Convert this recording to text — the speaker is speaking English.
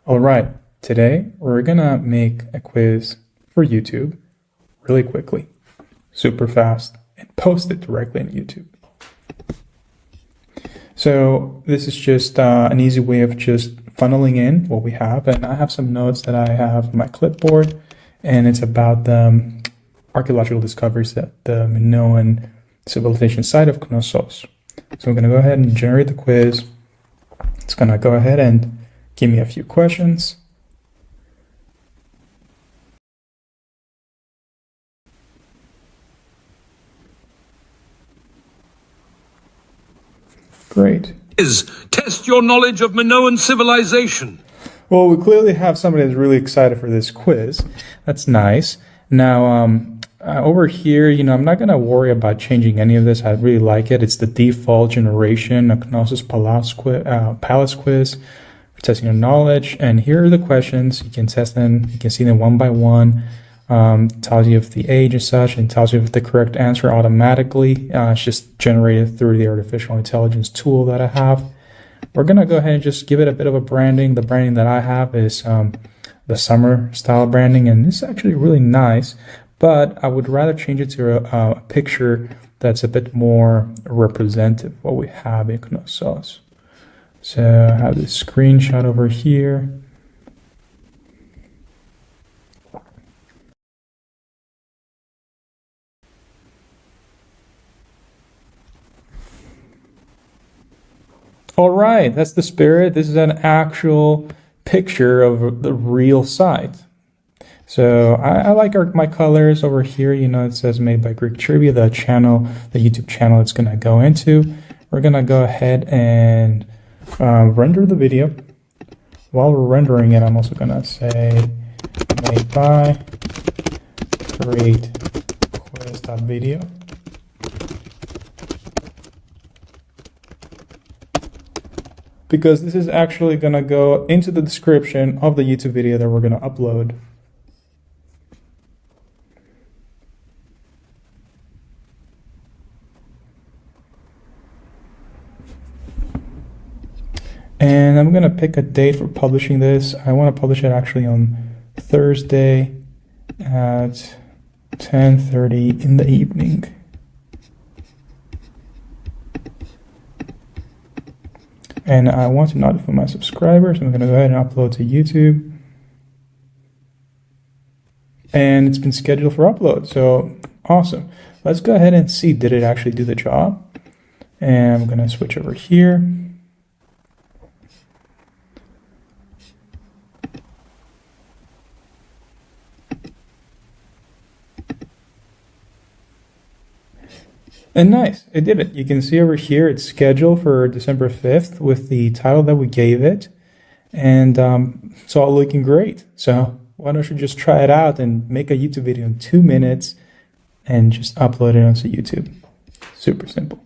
All right, today we're gonna make a quiz for YouTube really quickly, super fast, and post it directly on YouTube. So this is just an easy way of just funneling in what we have, and I have some notes that I have on my clipboard, and it's about the archaeological discoveries at the Minoan civilization site of Knossos. So I'm gonna go ahead and generate the quiz. It's gonna go ahead and give me a few questions. Great. Test your knowledge of Minoan civilization. Well, we clearly have somebody that's really excited for this quiz. That's nice. Now, over here, I'm not going to worry about changing any of this. I really like it. It's the default generation, a Knossos Palace quiz for testing your knowledge. And here are the questions. You can test them. You can see them one by one. Tells you if the age is such, and tells you if the correct answer automatically. It's just generated through the artificial intelligence tool that I have. We're going to go ahead and just give it a bit of a branding. The branding that I have is the summer style branding, and this is actually really nice, but I would rather change it to a picture that's a bit more representative of what we have in Knossos. So I have this screenshot over here. All right, that's the spirit. This is an actual picture of the real site. So I like my colors over here. It says made by Greek Trivia, the YouTube channel it's going to go into. We're going to go ahead and render the video. While we're rendering it, I'm also going to say made by create quiz.video. Because this is actually going to go into the description of the YouTube video that we're going to upload. And I'm going to pick a date for publishing this. I want to publish it actually on Thursday at 10:30 in the evening. And I want to notify my subscribers. I'm going to go ahead and upload to YouTube. And it's been scheduled for upload. So awesome. Let's go ahead and see, did it actually do the job? And I'm going to switch over here. And nice, it did it. You can see over here, it's scheduled for December 5th with the title that we gave it. And it's all looking great. So why don't you just try it out and make a YouTube video in 2 minutes and just upload it onto YouTube. Super simple.